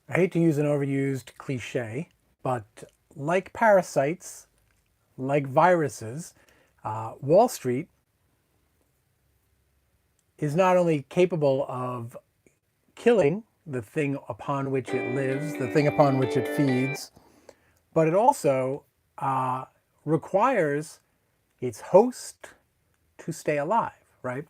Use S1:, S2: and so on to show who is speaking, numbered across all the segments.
S1: I hate to use an overused cliche, but like parasites, like viruses, Wall Street is not only capable of killing the thing upon which it lives, the thing upon which it feeds, but it also requires its host to stay alive, right?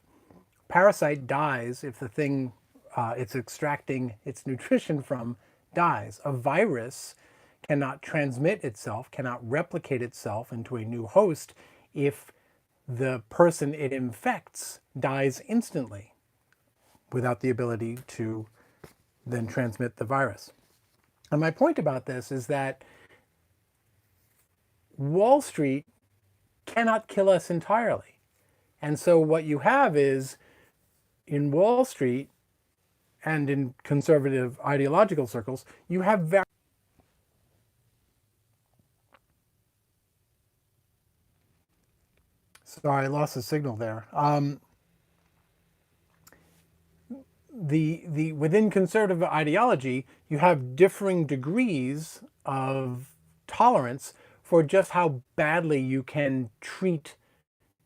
S1: Parasite dies if the thing it's extracting its nutrition from dies. A virus cannot transmit itself, cannot replicate itself into a new host if the person it infects dies instantly without the ability to then transmit the virus. And my point about this is that Wall Street cannot kill us entirely. And so what you have is in Wall Street and in conservative ideological circles, you have very sorry, I lost the signal there. The within conservative ideology, you have differing degrees of tolerance for just how badly you can treat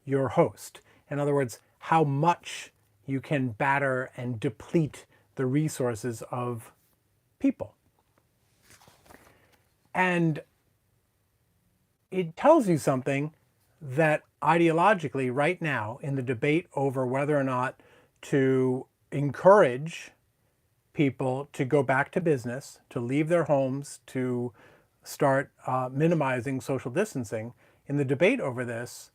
S1: your host. In other words, how much you can batter and deplete the resources of people. And it tells you something that ideologically, right now, in the debate over whether or not to encourage people to go back to business, to leave their homes, to start minimizing social distancing, in the debate over this,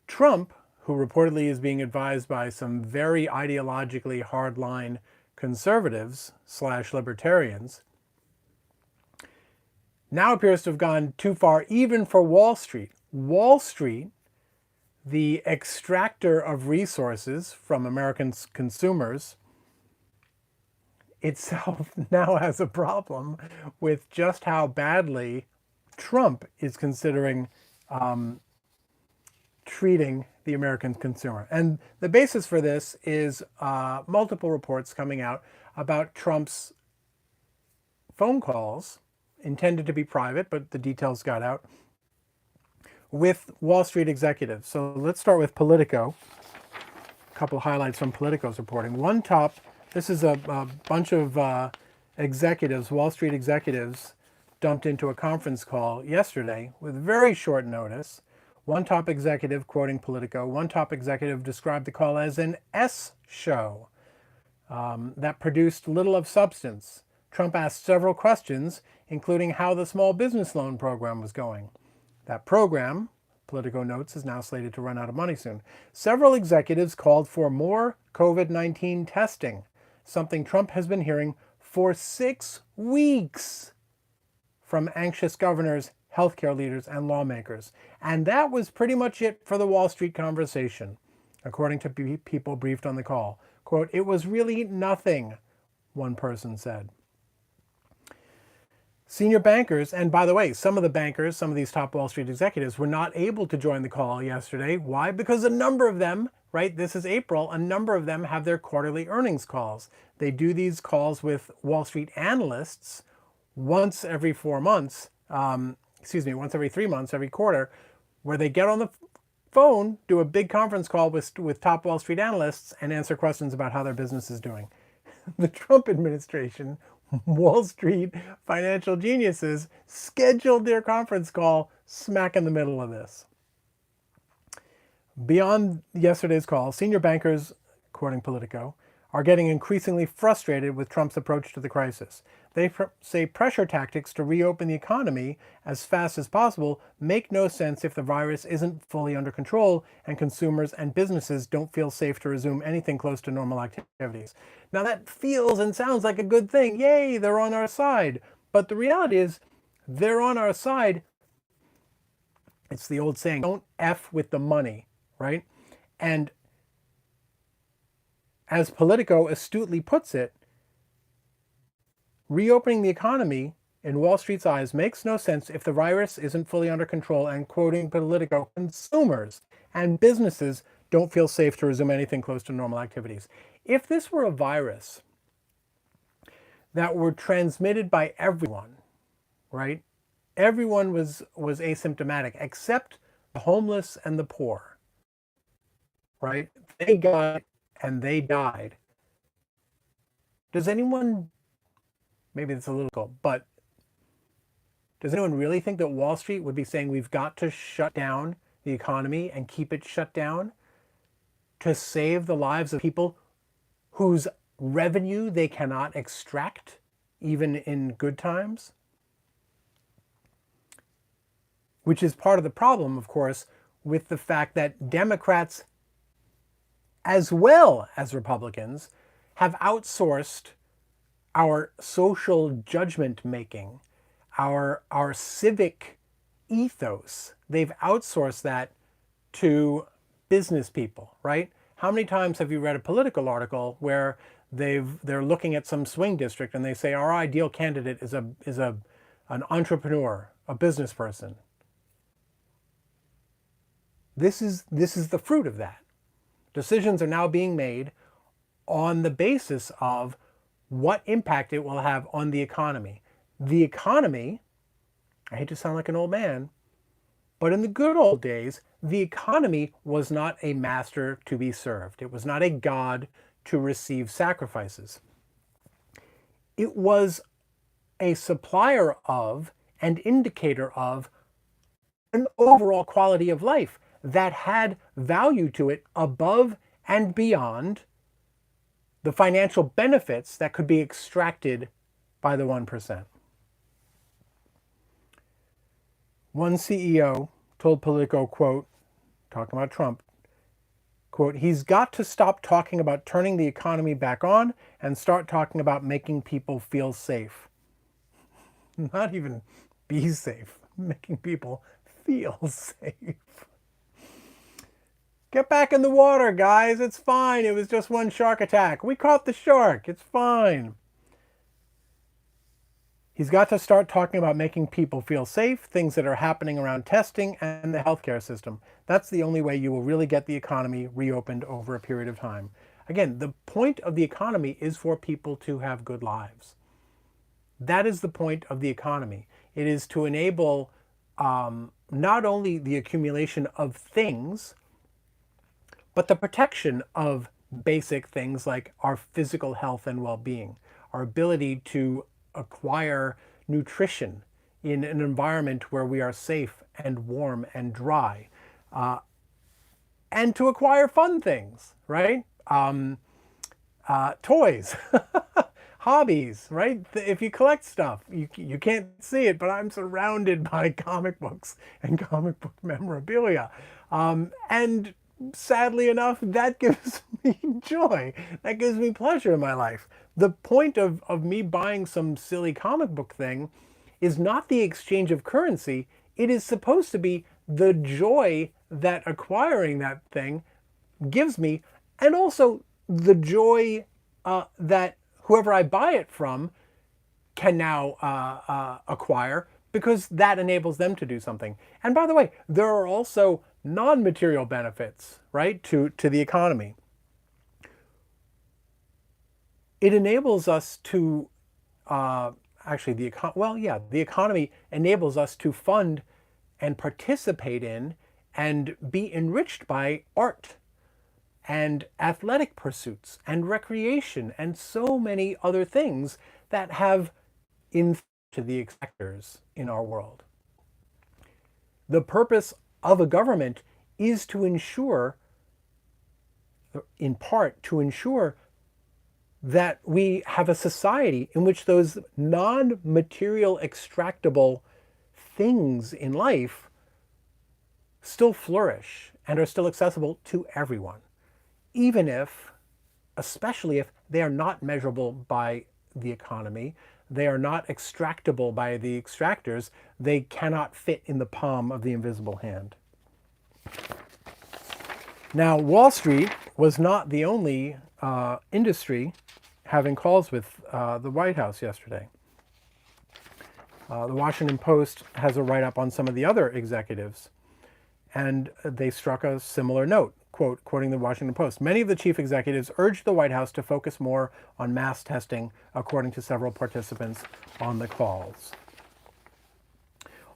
S1: Trump, who reportedly is being advised by some very ideologically hardline conservatives slash libertarians, now appears to have gone too far even for Wall Street. Wall Street, the extractor of resources from American consumers, itself now has a problem with just how badly Trump is considering treating the American consumer. And the basis for this is multiple reports coming out about Trump's phone calls, intended to be private, but the details got out, with Wall Street executives. So let's start with Politico. A couple of highlights from Politico's reporting. This is a bunch of executives, Wall Street executives, dumped into a conference call yesterday with very short notice. One top executive, quoting Politico, one top executive described the call as an S show that produced little of substance. Trump asked several questions, including how the small business loan program was going. That program, Politico notes, is now slated to run out of money soon. Several executives called for more COVID-19 testing, something Trump has been hearing for 6 weeks from anxious governors, healthcare leaders, and lawmakers. And that was pretty much it for the Wall Street conversation, according to people briefed on the call. Quote, "It was really nothing," one person said. Senior bankers, and by the way, some of the bankers, some of these top Wall Street executives were not able to join the call yesterday. Why? Because a number of them, right, this is April, a number of them have their quarterly earnings calls. They do these calls with Wall Street analysts once every 4 months, once every 3 months, every quarter, where they get on the phone, do a big conference call with top Wall Street analysts and answer questions about how their business is doing. The Trump administration, Wall Street financial geniuses, scheduled their conference call smack in the middle of this. Beyond yesterday's call, senior bankers, quoting Politico, are getting increasingly frustrated with Trump's approach to the crisis. They say pressure tactics to reopen the economy as fast as possible make no sense if the virus isn't fully under control and consumers and businesses don't feel safe to resume anything close to normal activities. Now that feels and sounds like a good thing. Yay, they're on our side. But the reality is, they're on our side. It's the old saying, don't F with the money, right? And as Politico astutely puts it, reopening the economy, in Wall Street's eyes, makes no sense if the virus isn't fully under control and, quoting Politico, consumers and businesses don't feel safe to resume anything close to normal activities. If this were a virus that were transmitted by everyone, right? Everyone was asymptomatic except the homeless and the poor, right? They got it and they died. Does anyone, maybe it's a little cool, but does anyone really think that Wall Street would be saying we've got to shut down the economy and keep it shut down to save the lives of people whose revenue they cannot extract even in good times? Which is part of the problem, of course, with the fact that Democrats, as well as Republicans, have outsourced our social judgment making, our civic ethos. They've outsourced that to business people, right? How many times have you read a political article where they're looking at some swing district and they say our ideal candidate is an entrepreneur, a business person? This is the fruit of that. Decisions are now being made on the basis of what impact it will have on the economy. The economy, I hate to sound like an old man, but in the good old days, the economy was not a master to be served. It was not a god to receive sacrifices. It was a supplier of and indicator of an overall quality of life that had value to it above and beyond the financial benefits that could be extracted by the 1%. One CEO told Politico, quote, talking about Trump, quote, he's got to stop talking about turning the economy back on and start talking about making people feel safe. Not even be safe, making people feel safe. Get back in the water, guys. It's fine. It was just one shark attack. We caught the shark. It's fine. He's got to start talking about making people feel safe, things that are happening around testing and the healthcare system. That's the only way you will really get the economy reopened over a period of time. Again, the point of the economy is for people to have good lives. That is the point of the economy. It is to enable not only the accumulation of things, but the protection of basic things like our physical health and well-being, our ability to acquire nutrition in an environment where we are safe and warm and dry, and to acquire fun things, right? Toys, hobbies, right? If you collect stuff, you can't see it, but I'm surrounded by comic books and comic book memorabilia. And sadly enough, that gives me joy. That gives me pleasure in my life. The point of me buying some silly comic book thing is not the exchange of currency. It is supposed to be the joy that acquiring that thing gives me, and also the joy that whoever I buy it from can now acquire, because that enables them to do something. And by the way, there are also non-material benefits, right, to the economy. It enables us to, the economy enables us to fund and participate in and be enriched by art and athletic pursuits and recreation and so many other things that have in to the sectors in our world. The purpose of a government is to ensure, in part, to ensure that we have a society in which those non-material extractable things in life still flourish and are still accessible to everyone, even if, especially if they are not measurable by the economy, they are not extractable by the extractors, they cannot fit in the palm of the invisible hand. Now, Wall Street was not the only industry having calls with the White House yesterday. The Washington Post has a write-up on some of the other executives, and they struck a similar note. quoting the Washington Post, many of the chief executives urged the White House to focus more on mass testing, according to several participants on the calls.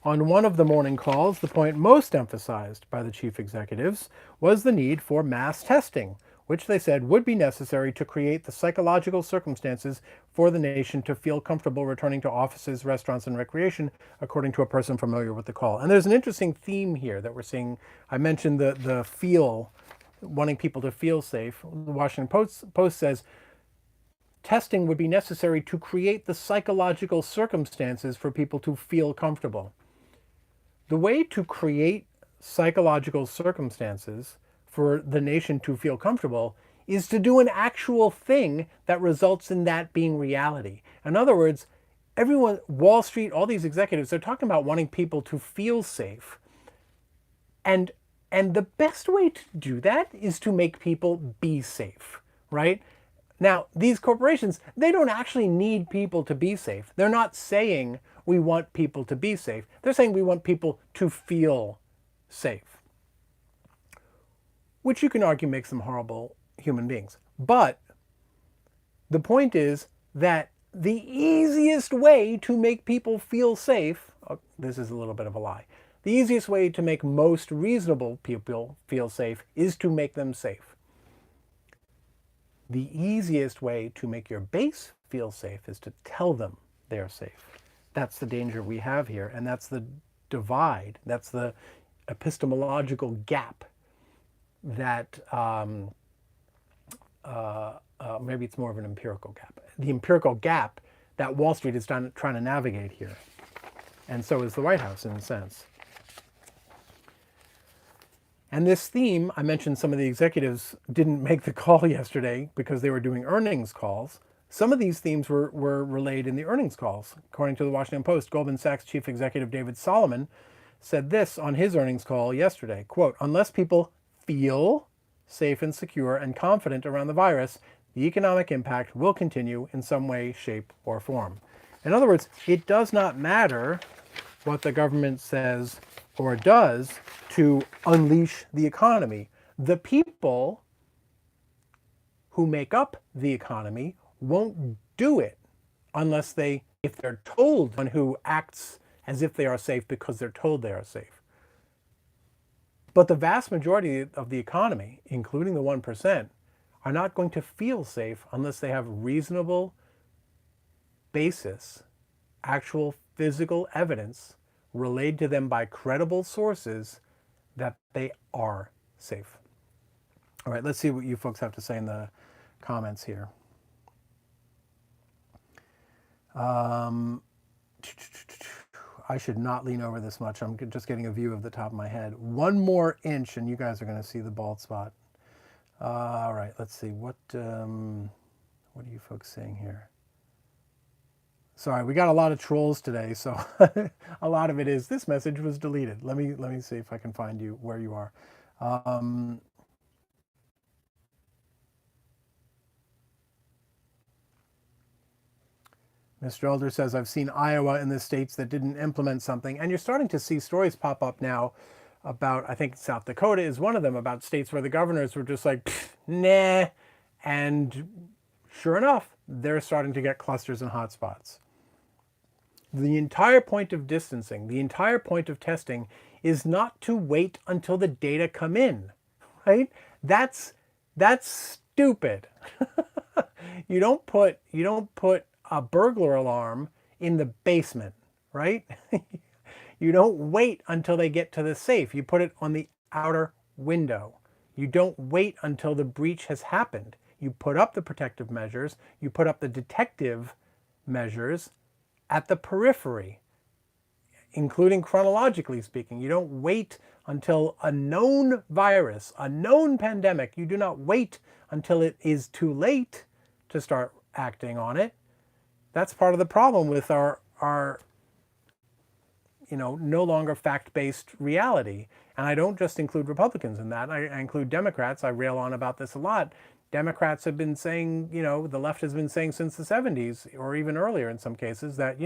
S1: On one of the morning calls, the point most emphasized by the chief executives was the need for mass testing, which they said would be necessary to create the psychological circumstances for the nation to feel comfortable returning to offices, restaurants, and recreation, according to a person familiar with the call. And there's an interesting theme here that we're seeing. I mentioned the feel, wanting people to feel safe. The Washington Post says, testing would be necessary to create the psychological circumstances for people to feel comfortable. The way to create psychological circumstances for the nation to feel comfortable is to do an actual thing that results in that being reality. In other words, everyone, Wall Street, all these executives, they're talking about wanting people to feel safe. And the best way to do that is to make people be safe, right? Now, these corporations, they don't actually need people to be safe. They're not saying we want people to be safe. They're saying we want people to feel safe, which you can argue makes them horrible human beings. But the point is that the easiest way to make people feel safe, this is a little bit of a lie, the easiest way to make most reasonable people feel safe is to make them safe. The easiest way to make your base feel safe is to tell them they're safe. That's the danger we have here, and that's the divide, that's the epistemological gap that maybe it's more of an empirical gap. The empirical gap that Wall Street is trying to navigate here. And so is the White House in a sense. And this theme, I mentioned some of the executives didn't make the call yesterday because they were doing earnings calls. Some of these themes were relayed in the earnings calls. According to the Washington Post, Goldman Sachs chief executive David Solomon said this on his earnings call yesterday, quote, "Unless people feel safe and secure and confident around the virus, the economic impact will continue in some way, shape, or form." In other words, it does not matter what the government says or does to unleash the economy. The people who make up the economy won't do it unless if they're told, one who acts as if they are safe because they're told they are safe. But the vast majority of the economy, including the 1%, are not going to feel safe unless they have reasonable basis, actual physical evidence relayed to them by credible sources that they are safe. All right, let's see what you folks have to say in the comments here. I should not lean over this much. I'm just getting a view of the top of my head. One more inch and you guys are going to see the bald spot. All right, let's see. What are you folks saying here? Sorry, we got a lot of trolls today, so a lot of it is this message was deleted. Let me see if I can find you where you are. Mr. Elder says, I've seen Iowa and the states that didn't implement something. And you're starting to see stories pop up now about, I think South Dakota is one of them, about states where the governors were just like, nah. And sure enough, they're starting to get clusters and hotspots. The entire point of distancing, the entire point of testing is not to wait until the data come in, right? That's stupid. You don't put a burglar alarm in the basement, right? You don't wait until they get to the safe. You put it on the outer window. You don't wait until the breach has happened. You put up the protective measures. You put up the detective measures at the periphery, including chronologically speaking. You don't wait until a known virus, a known pandemic. You do not wait until it is too late to start acting on it. That's part of the problem with our no longer fact-based reality. And I don't just include Republicans in that. I include Democrats. I rail on about this a lot. Democrats have been saying, the left has been saying since the 70s, or even earlier in some cases, that,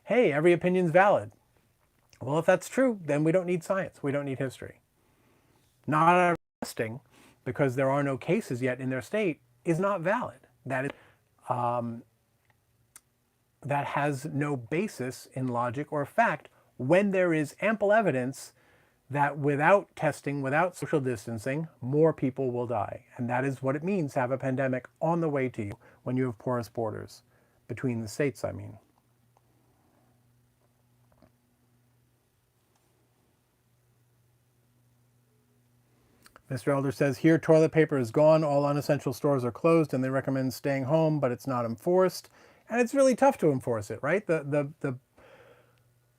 S1: hey, every opinion's valid. Well, if that's true, then we don't need science. We don't need history. Not our testing. because there are no cases yet in their state is not valid. That has no basis in logic or fact when there is ample evidence that without testing, without social distancing, more people will die. And that is what it means to have a pandemic on the way to you when you have porous borders between the states, I mean. Mr. Elder says, here toilet paper is gone, all unessential stores are closed, and they recommend staying home, but it's not enforced. And it's really tough to enforce it, right? The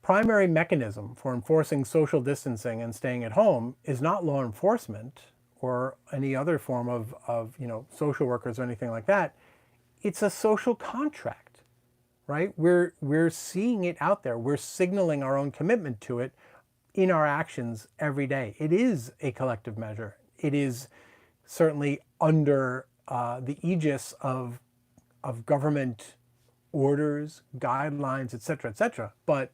S1: primary mechanism for enforcing social distancing and staying at home is not law enforcement or any other form of social workers or anything like that. It's a social contract, right? We're seeing it out there. We're signaling our own commitment to it in our actions every day. It is a collective measure. It is certainly under the aegis of government orders, guidelines, etc., but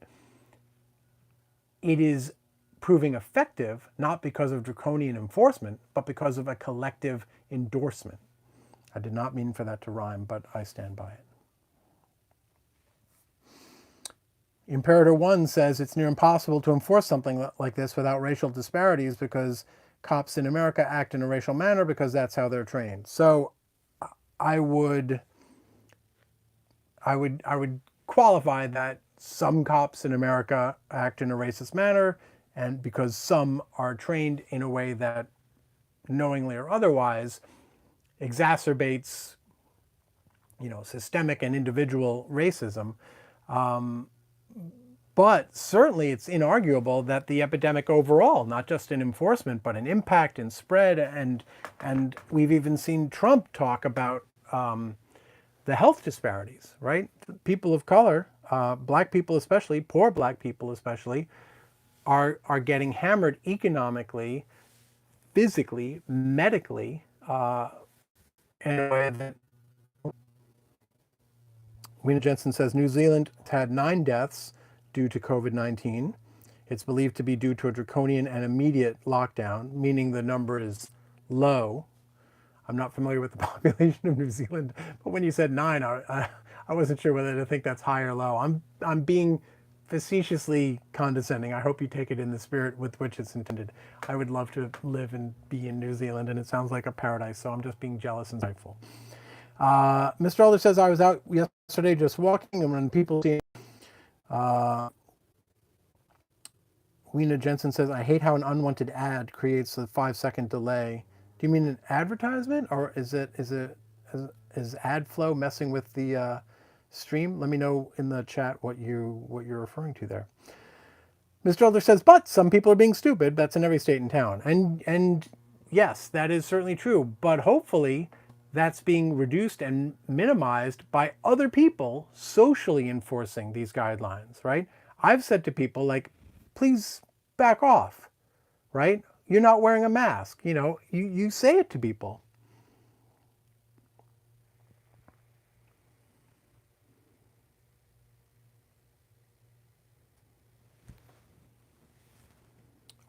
S1: it is proving effective not because of draconian enforcement, but because of a collective endorsement. I did not mean for that to rhyme, but I stand by it. Imperator 1 says it's near impossible to enforce something like this without racial disparities because cops in America act in a racial manner because that's how they're trained. So I would qualify that some cops in America act in a racist manner, and because some are trained in a way that knowingly or otherwise exacerbates, systemic and individual racism. But certainly it's inarguable that the epidemic overall, not just in enforcement, but in impact and spread, and we've even seen Trump talk about the health disparities, right? People of color, black people especially, poor black people especially, are getting hammered economically, physically, medically, in a way that Weena Jensen says New Zealand had 9 deaths due to COVID-19. It's believed to be due to a draconian and immediate lockdown, meaning the number is low. I'm not familiar with the population of New Zealand, but when you said 9, I wasn't sure whether to think that's high or low. I'm being facetiously condescending. I hope you take it in the spirit with which it's intended. I would love to live and be in New Zealand, and it sounds like a paradise, so I'm just being jealous and spiteful. Mr. Elder says, I was out yesterday just walking, and when people see Weena Jensen says, I hate how an unwanted ad creates a 5-second delay. Do you mean an advertisement, or is ad flow messing with the stream? Let me know in the chat what you're referring to there. Mr. Elder says, but some people are being stupid. That's in every state and town. And yes, that is certainly true. But hopefully that's being reduced and minimized by other people socially enforcing these guidelines, right? I've said to people like, please back off, right? You're not wearing a mask. You say it to people.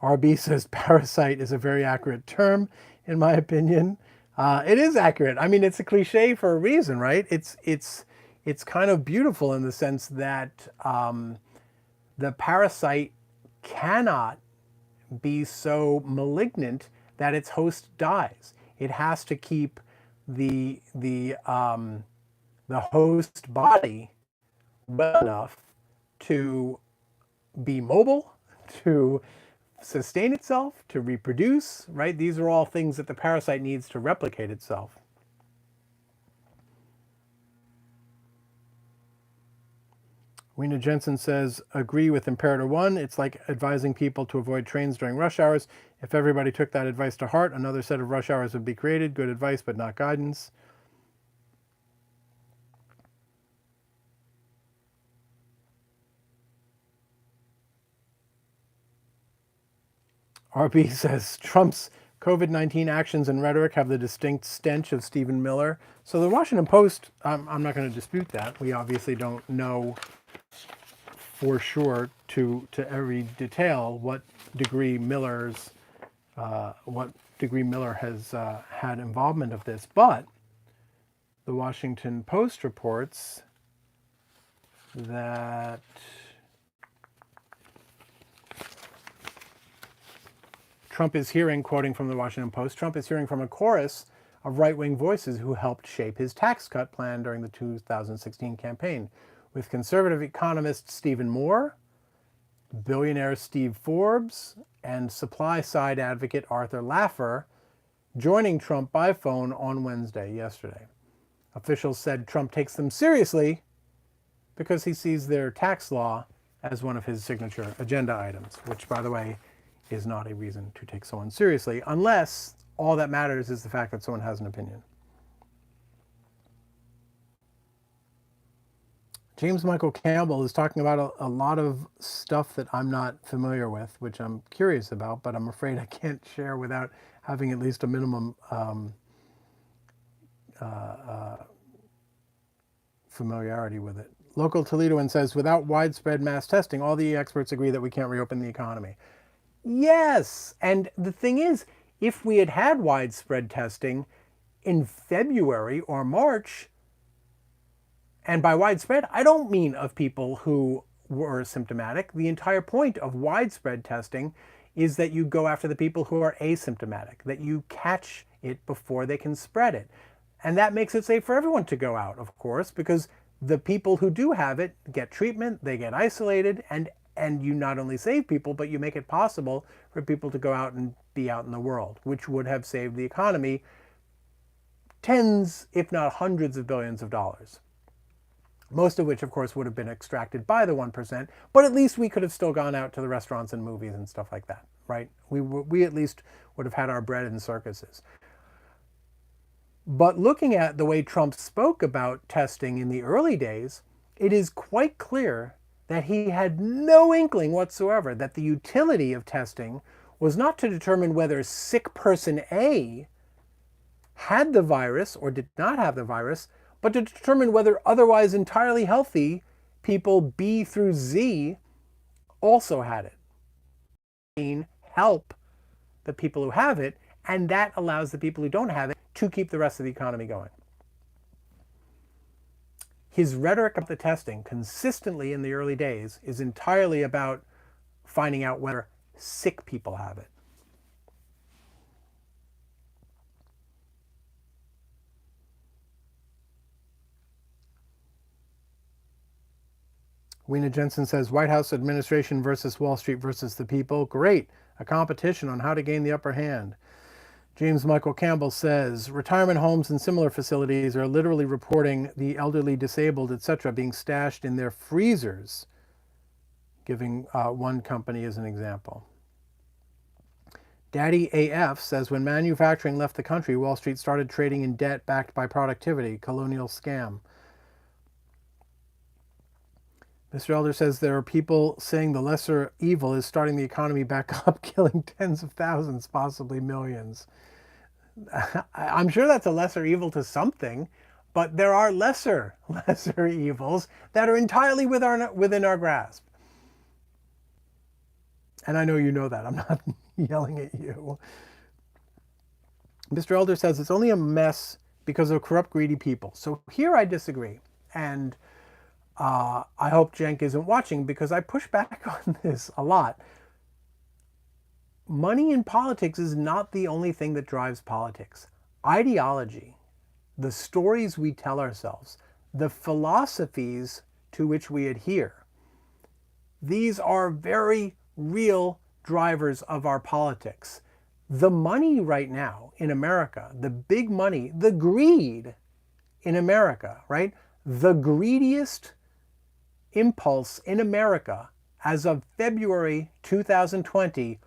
S1: RB says parasite is a very accurate term, in my opinion. It is accurate. I mean, it's a cliche for a reason, right? It's kind of beautiful in the sense that the parasite cannot be so malignant that its host dies. It has to keep the host body well enough to be mobile, to sustain itself, to reproduce, right? These are all things that the parasite needs to replicate itself. Weena Jensen says, agree with Imperator 1. It's like advising people to avoid trains during rush hours. If everybody took that advice to heart, another set of rush hours would be created. Good advice, but not guidance. RB says, Trump's COVID-19 actions and rhetoric have the distinct stench of Stephen Miller. So the Washington Post, I'm not going to dispute that. We obviously don't know for sure to every detail what degree Miller's what degree Miller has had involvement of this. But the Washington Post reports that Trump is hearing, quoting from the Washington Post, Trump is hearing from a chorus of right-wing voices who helped shape his tax cut plan during the 2016 campaign, with conservative economist Stephen Moore, billionaire Steve Forbes, and supply-side advocate Arthur Laffer joining Trump by phone on Wednesday, yesterday. Officials said Trump takes them seriously because he sees their tax law as one of his signature agenda items, which, by the way, is not a reason to take someone seriously, unless all that matters is the fact that someone has an opinion. James Michael Campbell is talking about a lot of stuff that I'm not familiar with, which I'm curious about, but I'm afraid I can't share without having at least a minimum familiarity with it. Local Toledoan says, without widespread mass testing, all the experts agree that we can't reopen the economy. Yes, and the thing is, if we had had widespread testing in February or March, and by widespread, I don't mean of people who were symptomatic. The entire point of widespread testing is that you go after the people who are asymptomatic, that you catch it before they can spread it. And that makes it safe for everyone to go out, of course, because the people who do have it get treatment, they get isolated, and you not only save people, but you make it possible for people to go out and be out in the world, which would have saved the economy tens, if not hundreds of billions of dollars. Most of which, of course, would have been extracted by the 1%, but at least we could have still gone out to the restaurants and movies and stuff like that, right? We at least would have had our bread in circuses. But looking at the way Trump spoke about testing in the early days, it is quite clear that he had no inkling whatsoever that the utility of testing was not to determine whether sick person A had the virus or did not have the virus, but to determine whether otherwise entirely healthy people B through Z also had it. Help the people who have it, and that allows the people who don't have it to keep the rest of the economy going. His rhetoric of the testing consistently in the early days is entirely about finding out whether sick people have it. Weena Jensen says, White House administration versus Wall Street versus the people. Great. A competition on how to gain the upper hand. James Michael Campbell says, retirement homes and similar facilities are literally reporting the elderly, disabled, etc. being stashed in their freezers, giving one company as an example. Daddy AF says, when manufacturing left the country, Wall Street started trading in debt backed by productivity. Colonial scam. Mr. Elder says there are people saying the lesser evil is starting the economy back up, killing tens of thousands, possibly millions. I'm sure that's a lesser evil to something, but there are lesser evils that are entirely within our grasp. And I know you know that. I'm not yelling at you. Mr. Elder says it's only a mess because of corrupt, greedy people. So here I disagree. And I hope Cenk isn't watching because I push back on this a lot. Money in politics is not the only thing that drives politics. Ideology, the stories we tell ourselves, the philosophies to which we adhere, these are very real drivers of our politics. The money right now in America, the big money, the greed in America, right? The greediest impulse in America as of February 2020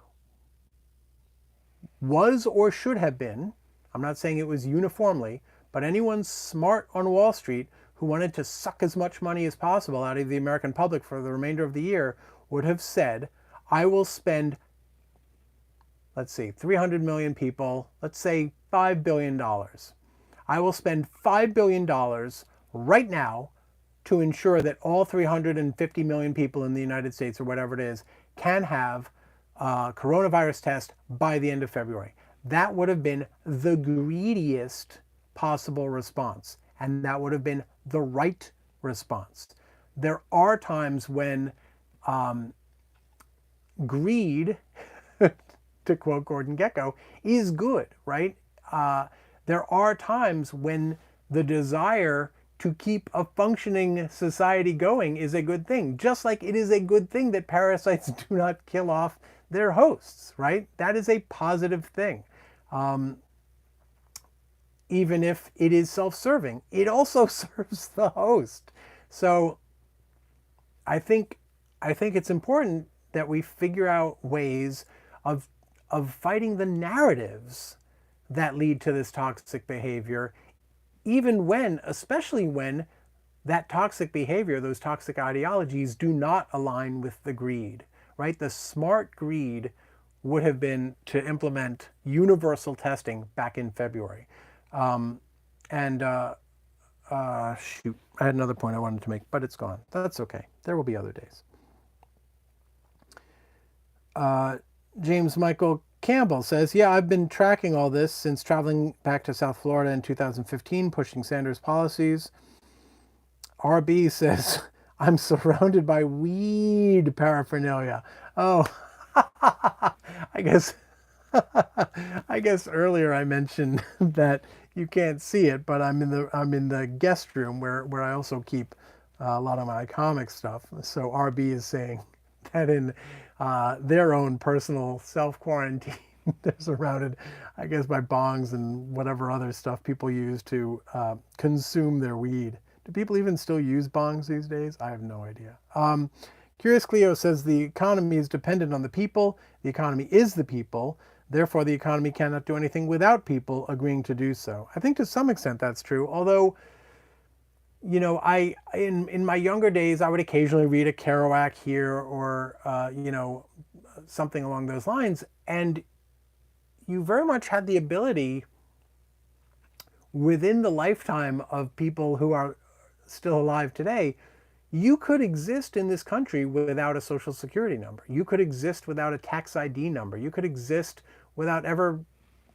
S1: was or should have been, I'm not saying it was uniformly, but anyone smart on Wall Street who wanted to suck as much money as possible out of the American public for the remainder of the year would have said, I will spend, let's see, 300 million people, let's say $5 billion. I will spend $5 billion right now to ensure that all 350 million people in the United States, or whatever it is, can have coronavirus test by the end of February. That would have been the greediest possible response, and that would have been the right response. There are times when greed, to quote Gordon Gekko, is good, right? There are times when the desire to keep a functioning society going is a good thing, just like it is a good thing that parasites do not kill off their hosts, right? That is a positive thing. Even if it is self-serving, it also serves the host. So I think it's important that we figure out ways of fighting the narratives that lead to this toxic behavior, even when, especially when that toxic behavior, those toxic ideologies do not align with the greed, right? The smart greed would have been to implement universal testing back in February. And shoot, I had another point I wanted to make, but it's gone. That's okay. There will be other days. James Michael Campbell says, yeah, I've been tracking all this since traveling back to South Florida in 2015, pushing Sanders' policies. RB says, I'm surrounded by weed paraphernalia. Oh, I guess I guess earlier I mentioned that you can't see it, but I'm in the guest room where I also keep a lot of my comic stuff. So RB is saying that in their own personal self-quarantine, they're surrounded, I guess, by bongs and whatever other stuff people use to consume their weed. Do people even still use bongs these days? I have no idea. Curious Cleo says the economy is dependent on the people. The economy is the people. Therefore, the economy cannot do anything without people agreeing to do so. I think to some extent that's true. Although, you know, in my younger days, I would occasionally read a Kerouac here or, you know, something along those lines. And you very much had the ability within the lifetime of people who are still alive today, you could exist in this country without a social security number. You could exist without a tax ID number. You could exist without ever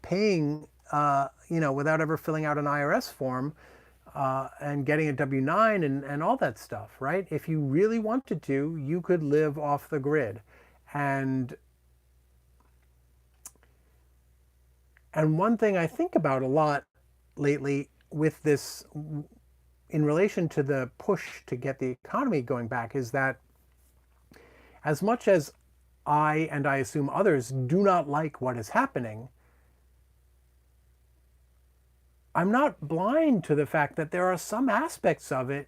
S1: paying, you know, without ever filling out an IRS form and getting a W-9 and all that stuff, right? If you really wanted to, you could live off the grid. And one thing I think about a lot lately with this, in relation to the push to get the economy going back, is that as much as I, and I assume others, do not like what is happening, I'm not blind to the fact that there are some aspects of it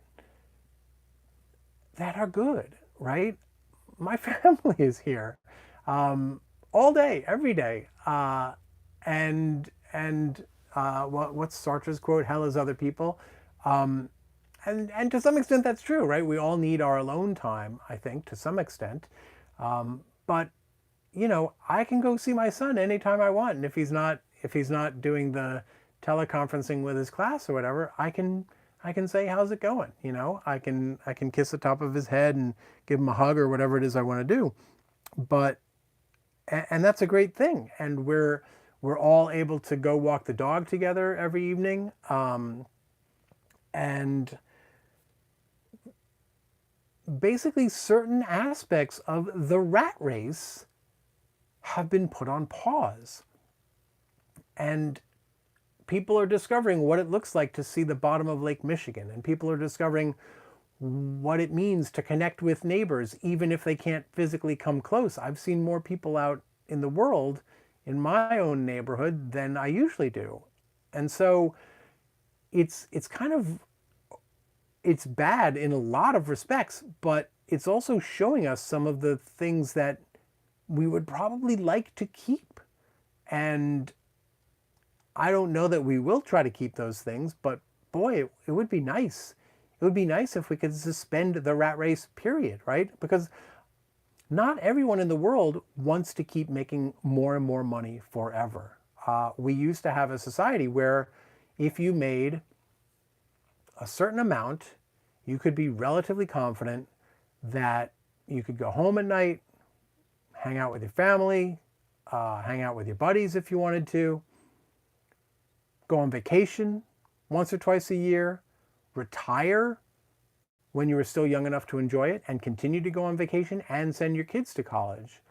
S1: that are good, right? My family is here all day, every day. And what's Sartre's quote? Hell is other people. And to some extent that's true, right? We all need our alone time, I think, to some extent. But you know, I can go see my son anytime I want, and if he's not doing the teleconferencing with his class or whatever, I can say, how's it going? You know, I can kiss the top of his head and give him a hug or whatever it is I want to do. But and that's a great thing, and we're all able to go walk the dog together every evening. And basically certain aspects of the rat race have been put on pause. And people are discovering what it looks like to see the bottom of Lake Michigan. And people are discovering what it means to connect with neighbors, even if they can't physically come close. I've seen more people out in the world in my own neighborhood than I usually do. And so it's kind of, it's bad in a lot of respects, but it's also showing us some of the things that we would probably like to keep. And I don't know that we will try to keep those things, but boy, it would be nice. It would be nice if we could suspend the rat race, period, right? Because not everyone in the world wants to keep making more and more money forever. We used to have a society where if you made a certain amount, you could be relatively confident that you could go home at night, hang out with your family, hang out with your buddies if you wanted to, go on vacation once or twice a year, retire when you were still young enough to enjoy it, and continue to go on vacation and send your kids to college.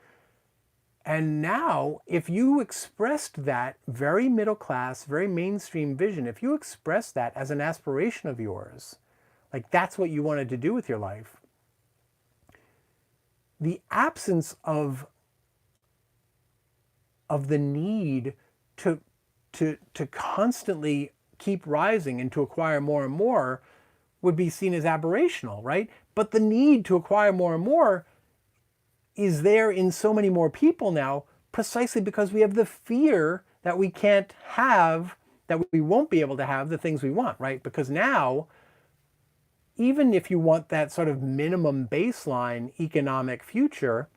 S1: And now, if you expressed that very middle class, very mainstream vision, if you expressed that as an aspiration of yours, like that's what you wanted to do with your life, the absence of the need to constantly keep rising and to acquire more and more would be seen as aberrational, right? But the need to acquire more and more is there in so many more people now, precisely because we have the fear that we can't have, that we won't be able to have the things we want, right? Because now, even if you want that sort of minimum baseline economic future,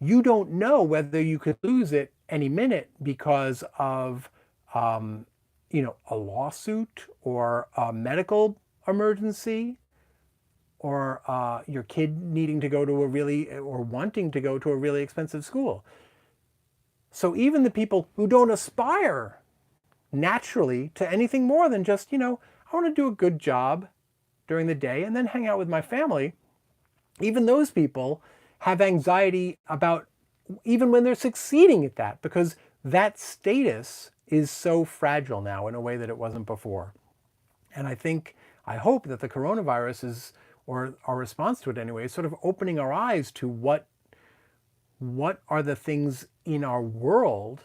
S1: you don't know whether you could lose it any minute because of, a lawsuit or a medical emergency, or your kid needing to go to or wanting to go to a really expensive school. So even the people who don't aspire naturally to anything more than just, I want to do a good job during the day and then hang out with my family, even those people have anxiety about even when they're succeeding at that, because that status is so fragile now in a way that it wasn't before. And I hope that the coronavirus is, or our response to it anyway, is sort of opening our eyes to what are the things in our world,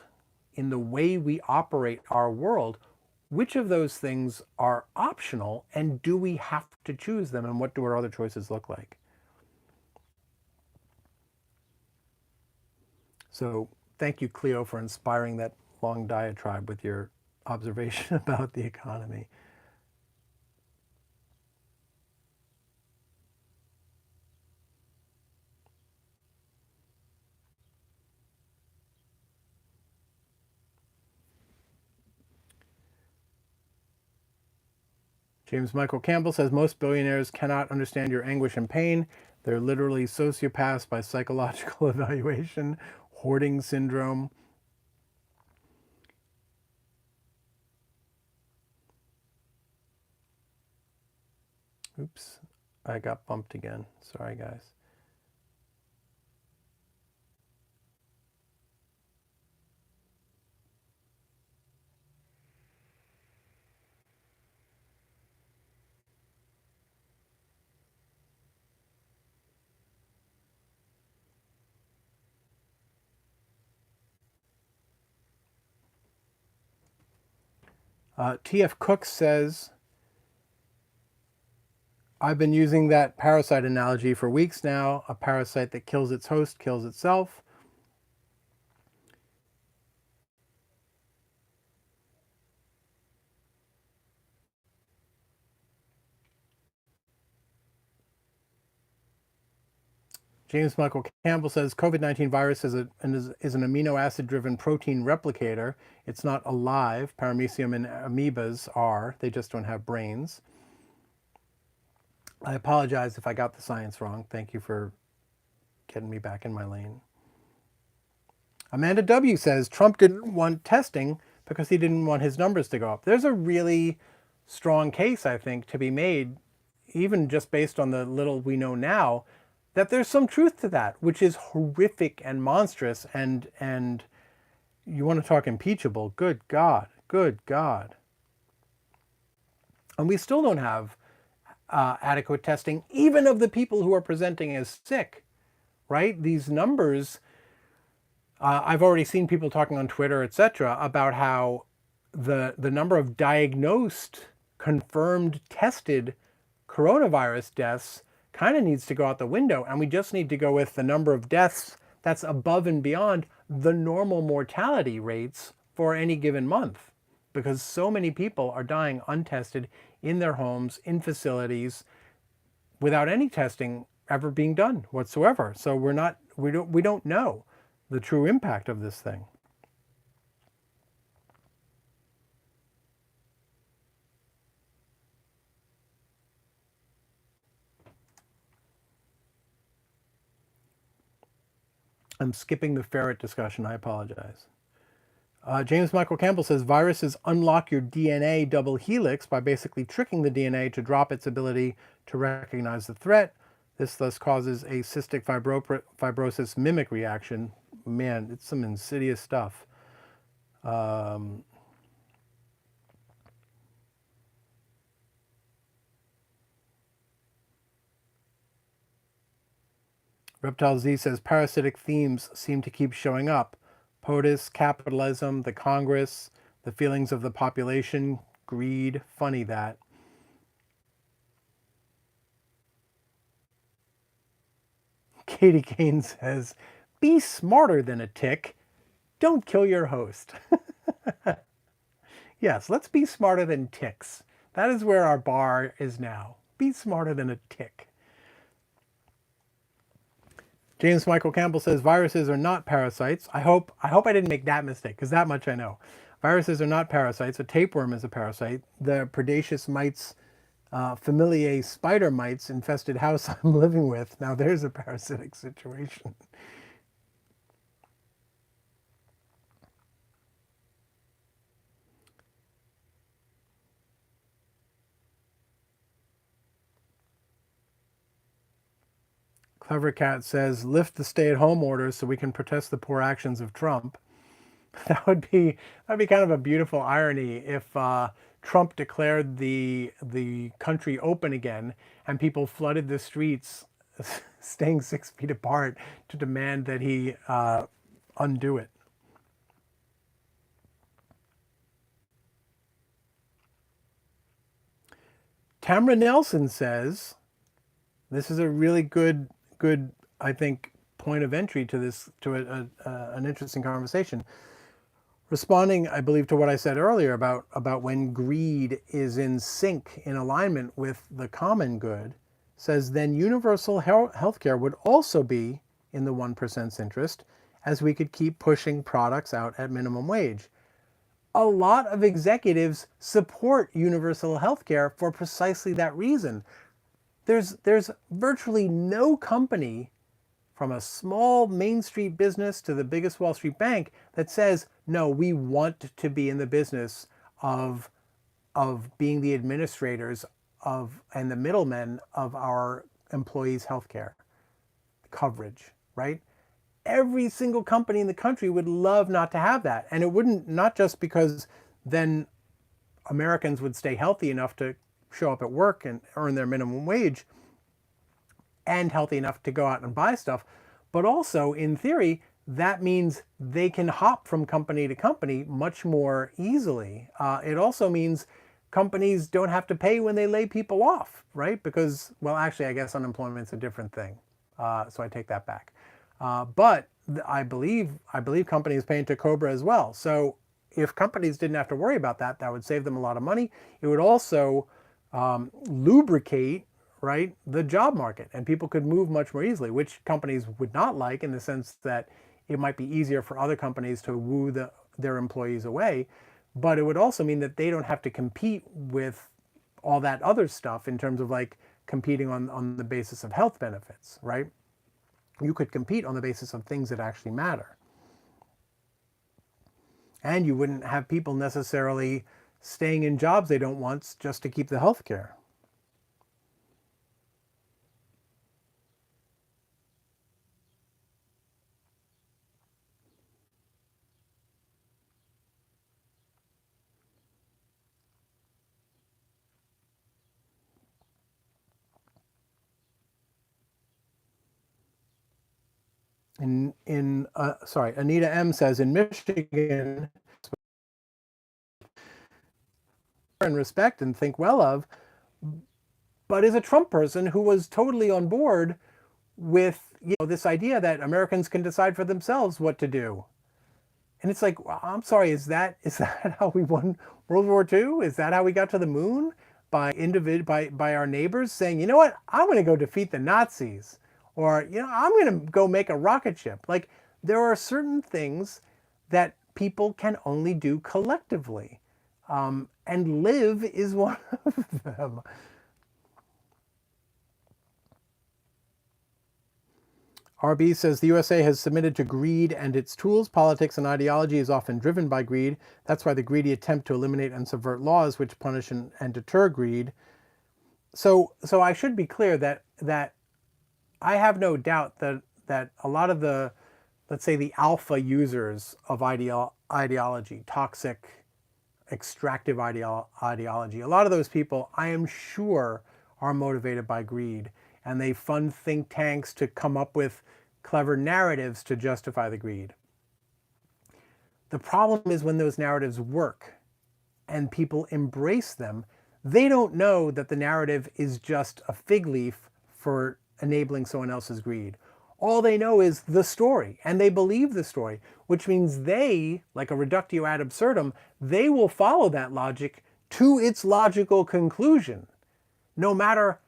S1: in the way we operate our world, which of those things are optional, and do we have to choose them, and what do our other choices look like? So thank you, Cleo, for inspiring that long diatribe with your observation about the economy. James Michael Campbell says, most billionaires cannot understand your anguish and pain. They're literally sociopaths by psychological evaluation, hoarding syndrome. Oops, I got bumped again. Sorry, guys. T.F. Cook says, I've been using that parasite analogy for weeks now. A parasite that kills its host kills itself. James Michael Campbell says, COVID-19 virus is an amino acid-driven protein replicator. It's not alive. Paramecium and amoebas are. They just don't have brains. I apologize if I got the science wrong. Thank you for getting me back in my lane. Amanda W. says, Trump didn't want testing because he didn't want his numbers to go up. There's a really strong case, I think, to be made, even just based on the little we know now, that there's some truth to that, which is horrific and monstrous. And you want to talk impeachable? Good God, good God. And we still don't have adequate testing, even of the people who are presenting as sick, right? These numbers, I've already seen people talking on Twitter, etc., about how the number of diagnosed, confirmed, tested coronavirus deaths kind of needs to go out the window, and we just need to go with the number of deaths that's above and beyond the normal mortality rates for any given month, because so many people are dying untested in their homes, in facilities, without any testing ever being done whatsoever. So we don't know the true impact of this thing. I'm skipping the ferret discussion. I apologize. James Michael Campbell says viruses unlock your DNA double helix by basically tricking the DNA to drop its ability to recognize the threat. This thus causes a cystic fibrosis mimic reaction. Man, it's some insidious stuff. Reptile Z says parasitic themes seem to keep showing up. POTUS, capitalism, the Congress, the feelings of the population, greed. Funny that. Katie Kane says, be smarter than a tick. Don't kill your host. Yes, let's be smarter than ticks. That is where our bar is now. Be smarter than a tick. James Michael Campbell says viruses are not parasites. I hope I didn't make that mistake, because that much I know. Viruses are not parasites. A tapeworm is a parasite. The predaceous mites, familiae spider mites infested house I'm living with. Now there's a parasitic situation. Clever Cat says, lift the stay-at-home orders so we can protest the poor actions of Trump. That'd be kind of a beautiful irony if Trump declared the country open again and people flooded the streets, staying 6 feet apart, to demand that he undo it. Tamra Nelson says, this is a really good, I think, point of entry to this, to an interesting conversation. Responding, I believe, to what I said earlier about when greed is in sync, in alignment with the common good, says then universal healthcare would also be in the 1%'s interest, as we could keep pushing products out at minimum wage. A lot of executives support universal healthcare for precisely that reason. There's virtually no company, from a small Main Street business to the biggest Wall Street bank, that says, no, we want to be in the business of being the administrators of and the middlemen of our employees' healthcare coverage, right? Every single company in the country would love not to have that. And it wouldn't, not just because then Americans would stay healthy enough to show up at work and earn their minimum wage, and healthy enough to go out and buy stuff, but also, in theory, that means they can hop from company to company much more easily. It also means companies don't have to pay when they lay people off, right? Because, well, actually, I guess unemployment's a different thing. So I take that back. But I believe companies pay into COBRA as well. So if companies didn't have to worry about that, that would save them a lot of money. It would also lubricate, right, the job market, and people could move much more easily, which companies would not like, in the sense that it might be easier for other companies to woo their employees away. But it would also mean that they don't have to compete with all that other stuff in terms of like competing on the basis of health benefits, right? You could compete on the basis of things that actually matter. And you wouldn't have people necessarily staying in jobs they don't want just to keep the health care. Sorry, Anita M says, in Michigan, and respect and think well of, but is a Trump person who was totally on board with, this idea that Americans can decide for themselves what to do. And it's like, well, I'm sorry, is that how we won World War II? Is that how we got to the moon? By our neighbors saying, you know what, I'm going to go defeat the Nazis, or I'm going to go make a rocket ship. Like, there are certain things that people can only do collectively, and live is one of them. RB says the USA has submitted to greed and its tools. Politics and ideology is often driven by greed. That's why the greedy attempt to eliminate and subvert laws which punish and deter greed. So I should be clear that I have no doubt that a lot of the, let's say, the alpha users of ideology, toxic, extractive ideology, a lot of those people, I am sure, are motivated by greed, and they fund think tanks to come up with clever narratives to justify the greed. The problem is when those narratives work and people embrace them, they don't know that the narrative is just a fig leaf for enabling someone else's greed. All they know is the story, and they believe the story, which means they, like a reductio ad absurdum, they will follow that logic to its logical conclusion, no matter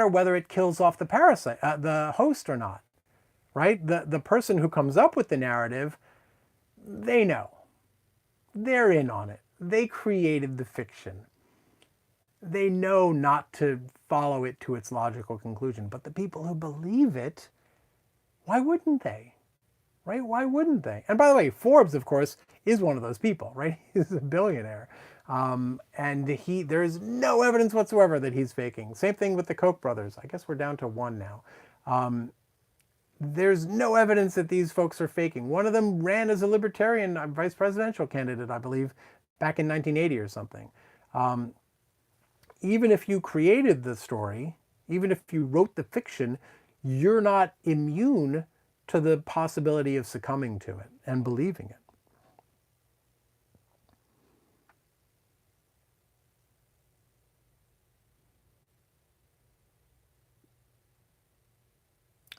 S1: whether it kills off the parasite, the host or not, right? The person who comes up with the narrative, they know. They're in on it. They created the fiction. They know not to follow it to its logical conclusion. But the people who believe it, why wouldn't they? Right? Why wouldn't they? And by the way, Forbes, of course, is one of those people, right? He's a billionaire. And there is no evidence whatsoever that he's faking. Same thing with the Koch brothers. I guess we're down to one now. There's no evidence that these folks are faking. One of them ran as a libertarian vice presidential candidate, I believe, back in 1980 or something. Even if you created the story, even if you wrote the fiction, you're not immune to the possibility of succumbing to it and believing it.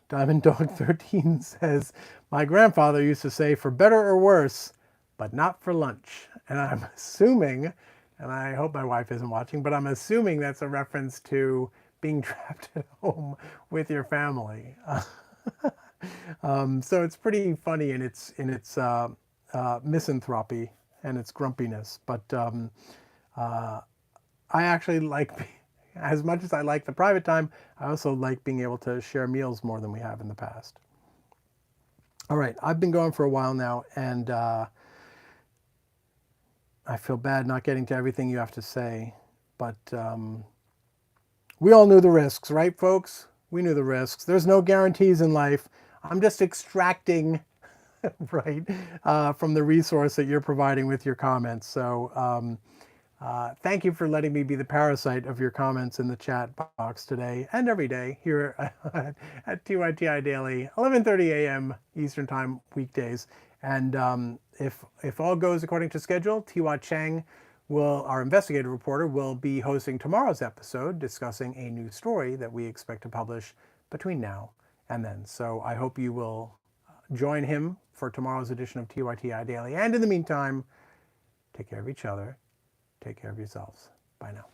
S1: Diamond Dog 13 says, my grandfather used to say, for better or worse, but not for lunch. And I'm assuming, and I hope my wife isn't watching, but I'm assuming that's a reference to being trapped at home with your family. So it's pretty funny in its misanthropy and its grumpiness. But I actually like, as much as I like the private time, I also like being able to share meals more than we have in the past. All right, I've been going for a while now, and I feel bad not getting to everything you have to say, but we all knew the risks, right, folks? We knew the risks. There's no guarantees in life. I'm just extracting, right, from the resource that you're providing with your comments. So thank you for letting me be the parasite of your comments in the chat box today and every day here at TYTI Daily, 11:30 a.m. Eastern Time weekdays. And if all goes according to schedule, Tiwa Chang, our investigative reporter, will be hosting tomorrow's episode discussing a new story that we expect to publish between now and then. So I hope you will join him for tomorrow's edition of TYTI Daily. And in the meantime, take care of each other. Take care of yourselves. Bye now.